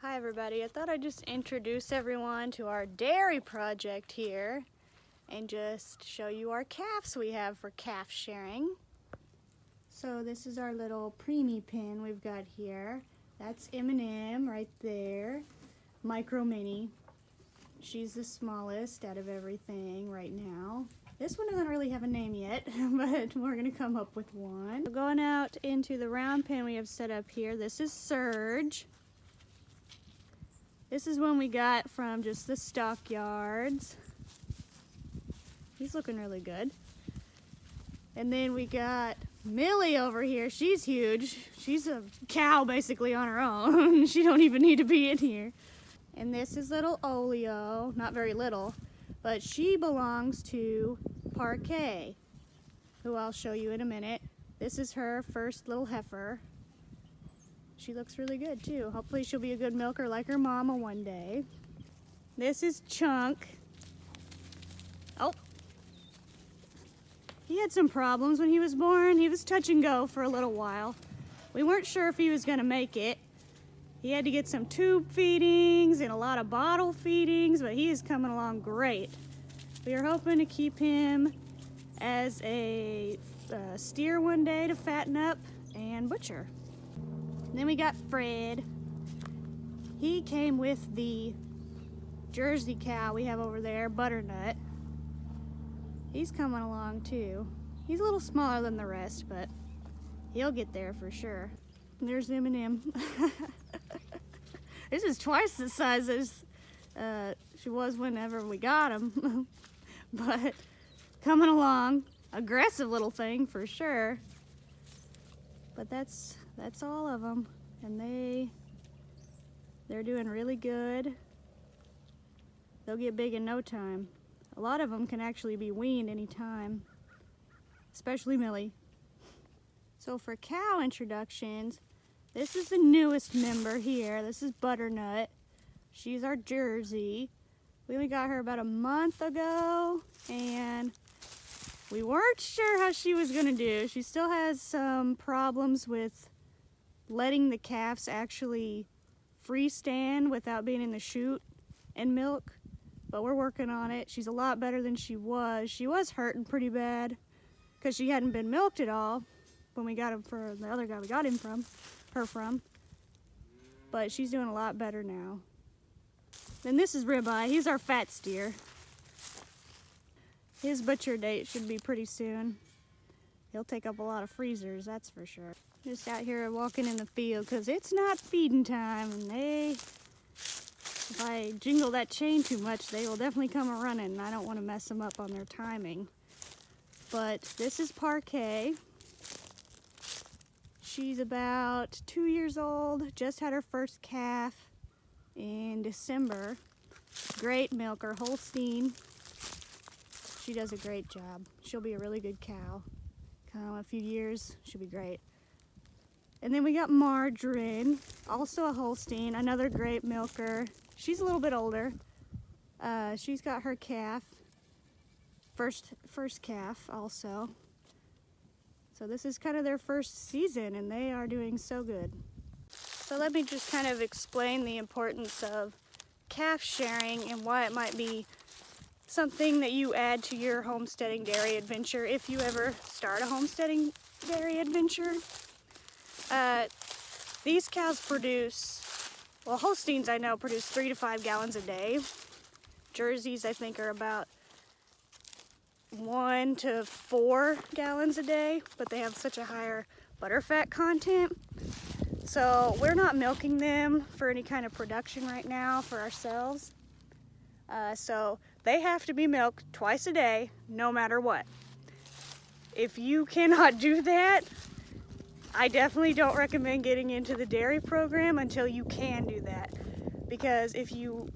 Hi everybody, I thought I'd just introduce everyone to our dairy project here and just show you our calves we have for calf sharing. So this is our little preemie pen we've got here. That's M&M right there, Micro Mini. She's the smallest out of everything right now. This one doesn't really have a name yet, but we're gonna come up with one. So going out into the round pen we have set up here, this is Surge. This is one we got from just the stockyards. He's looking really good. And then we got Millie over here. She's huge. She's a cow basically on her own. She don't even need to be in here. And this is little Oleo, not very little, but she belongs to Parquet, who I'll show you in a minute. This is her first little heifer. She looks really good too. Hopefully she'll be a good milker like her mama one day. This is Chunk. Oh, he had some problems when he was born. He was touch and go for a little while. We weren't sure if he was gonna make it. He had to get some tube feedings and a lot of bottle feedings, but he is coming along great. We are hoping to keep him as a steer one day to fatten up and butcher. Then we got Fred. He came with the Jersey cow we have over there, Butternut. He's coming along too. He's a little smaller than the rest, but he'll get there for sure. And there's M&M. This is twice the size as she was whenever we got him. But coming along, aggressive little thing for sure. But that's all of them, and they're doing really good. They'll get big in no time. A lot of them can actually be weaned anytime, especially Millie. So for cow introductions, this is the newest member here. This is Butternut. She's our Jersey. We only got her about a month ago, and we weren't sure how she was gonna do. She still has some problems with letting the calves actually freestand without being in the chute and milk, but we're working on it. She's a lot better than she was. She was hurting pretty bad because she hadn't been milked at all when we got him for the other guy we got him from, but she's doing a lot better now. Then this is Ribeye. He's our fat steer. His butcher date should be pretty soon. He'll take up a lot of freezers, that's for sure. Just out here walking in the field because it's not feeding time, and if I jingle that chain too much, they will definitely come a-running, and I don't want to mess them up on their timing. But this is Parquet. She's about 2 years old, just had her first calf in December. Great milker, Holstein. She does a great job. She'll be a really good cow. Come a few years, she'll be great. And then we got Margarine, also a Holstein, another great milker. She's a little bit older. She's got her calf, first calf also. So this is kind of their first season, and they are doing so good. So let me just kind of explain the importance of calf sharing and why it might be something that you add to your homesteading dairy adventure if you ever start a homesteading dairy adventure. These cows produce, well, Holsteins I know produce 3 to 5 gallons a day. Jerseys I think are about 1 to 4 gallons a day, but they have such a higher butterfat content. So we're not milking them for any kind of production right now for ourselves. So they have to be milked twice a day, no matter what. If you cannot do that, I definitely don't recommend getting into the dairy program until you can do that. Because if you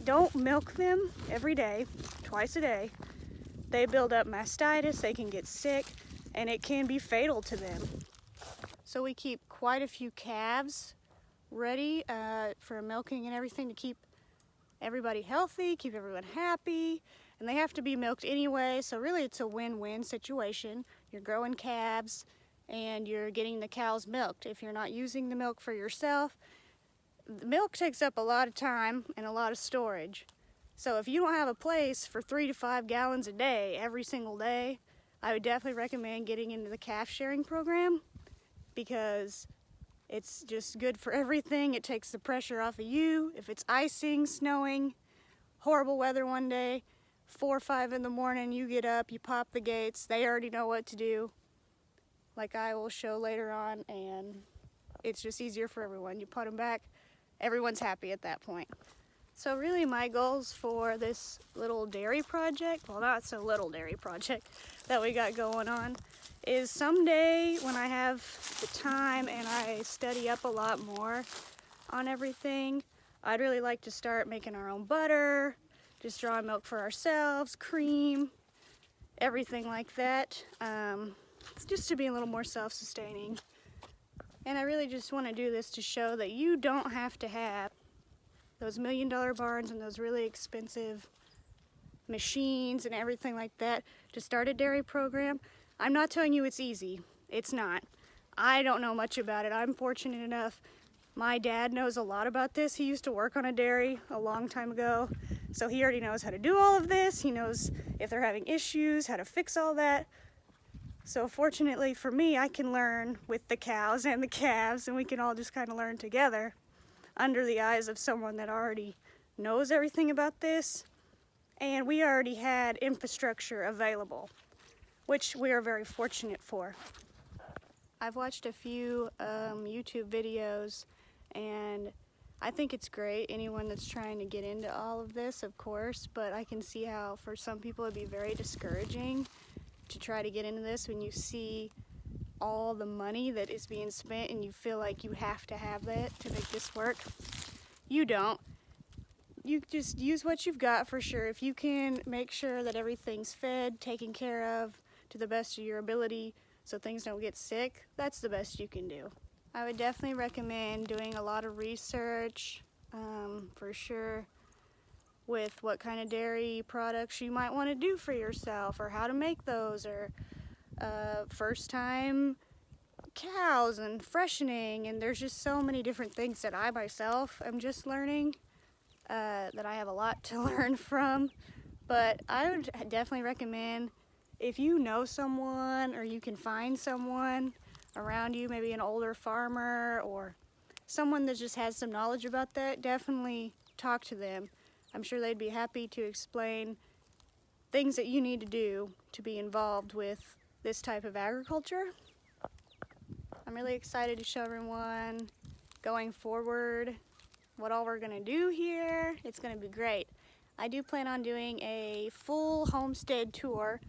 don't milk them every day, twice a day, they build up mastitis, they can get sick, and it can be fatal to them. So we keep quite a few calves ready for milking and everything to keep everybody healthy, keep everyone happy, and they have to be milked anyway, so really it's a win-win situation. You're growing calves and you're getting the cows milked. If you're not using the milk for yourself, the milk takes up a lot of time and a lot of storage. So if you don't have a place for 3 to 5 gallons a day, every single day, I would definitely recommend getting into the calf sharing program, because it's just good for everything. It takes the pressure off of you. If it's icing, snowing, horrible weather one day, 4 or 5 in the morning, you get up, you pop the gates, they already know what to do, like I will show later on, and it's just easier for everyone. You put them back, everyone's happy at that point. So really my goals for this little dairy project, well, not so little dairy project that we got going on, is someday when I have the time and I study up a lot more on everything, I'd really like to start making our own butter, just drawing milk for ourselves, cream, everything like that. Just to be a little more self-sustaining. And I really just want to do this to show that you don't have to have those $1 million barns and those really expensive machines and everything like that to start a dairy program. I'm not telling you it's easy. It's not. I don't know much about it. I'm fortunate enough. My dad knows a lot about this. He used to work on a dairy a long time ago, so he already knows how to do all of this. He knows if they're having issues, how to fix all that. So fortunately for me, I can learn with the cows and the calves, and we can all just kind of learn together under the eyes of someone that already knows everything about this. And we already had infrastructure available, which we are very fortunate for. I've watched a few YouTube videos, and I think it's great, anyone that's trying to get into all of this, of course, but I can see how for some people it'd be very discouraging to try to get into this when you see all the money that is being spent and you feel like you have to have that to make this work. You don't. You just use what you've got for sure. If you can make sure that everything's fed, taken care of to the best of your ability so things don't get sick, that's the best you can do. I would definitely recommend doing a lot of research for sure with what kind of dairy products you might want to do for yourself, or how to make those, or first time cows and freshening, and there's just so many different things that I myself am just learning that I have a lot to learn from. But I would definitely recommend, if you know someone or you can find someone around you, maybe an older farmer or someone that just has some knowledge about that, definitely talk to them. I'm sure they'd be happy to explain things that you need to do to be involved with this type of agriculture. I'm really excited to show everyone going forward what all we're gonna do here. It's gonna be great. I do plan on doing a full homestead tour.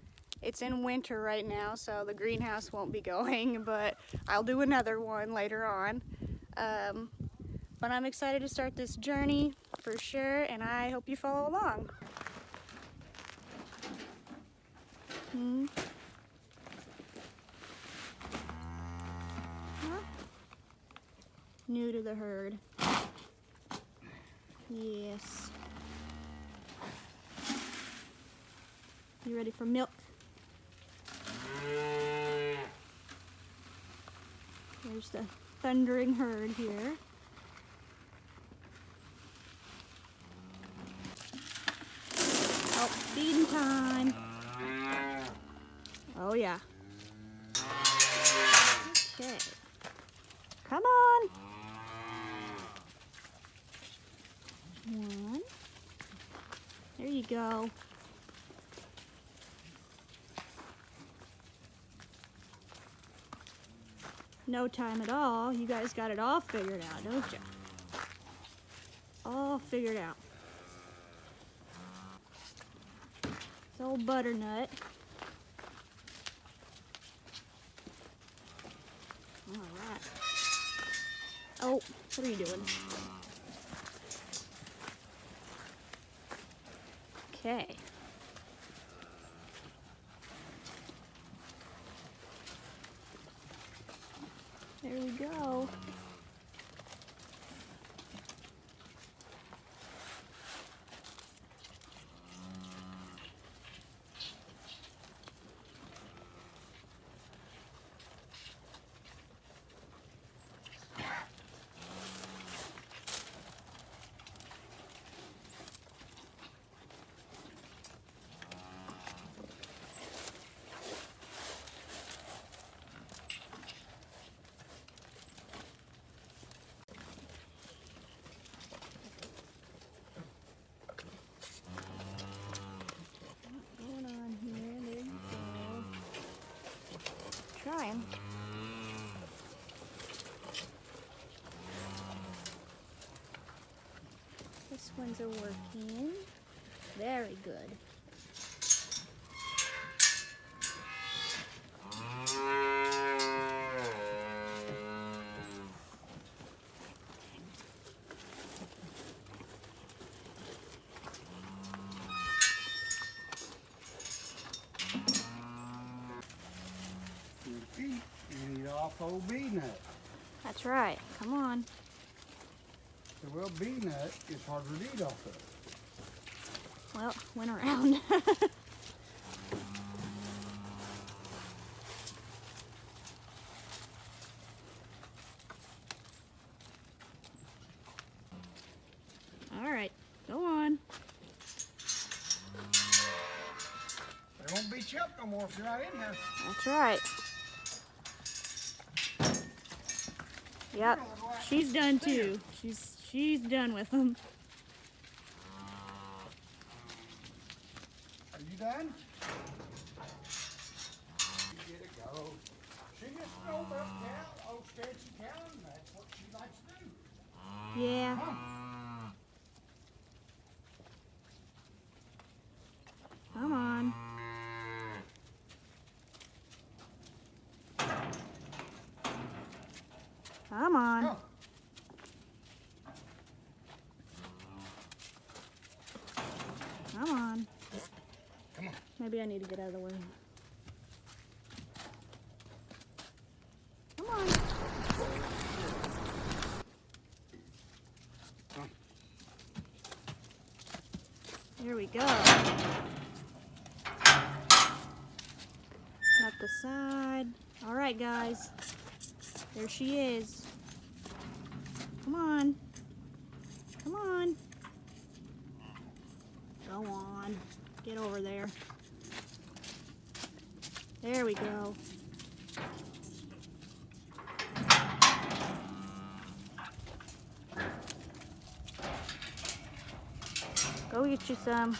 It's in winter right now, so the greenhouse won't be going, but I'll do another one later on. But I'm excited to start this journey for sure, and I hope you follow along. Huh? New to the herd. Yes. You ready for milk? There's the thundering herd here. Oh, feeding time. Oh yeah. Okay. Come on. One. There you go. No time at all. You guys got it all figured out, don't you? All figured out. It's old butternut. All right. Oh, what are you doing? Okay. There we go. trying. This one's a working. Very good. Feet, you need off old bee nut. That's right. Come on. Well, bee nut is harder to eat off of. Well, went around. All right, go on. They won't beat you up no more if you're not in there. That's right. Yep, she's done too. She's done with them. Are you done? You get it go. She gets an old milk cow, old fancy cow, and that's what she likes to do. Yeah. Come on. Come on. Go. Come on. Come on. Maybe I need to get out of the way. Come on. Come on. Here we go. Up the side. All right, guys. There she is. Come on. Come on. Go on. Get over there. There we go. Go get you some.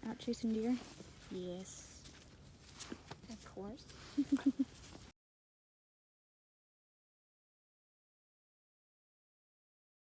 Out chasing deer? Yes. Of course.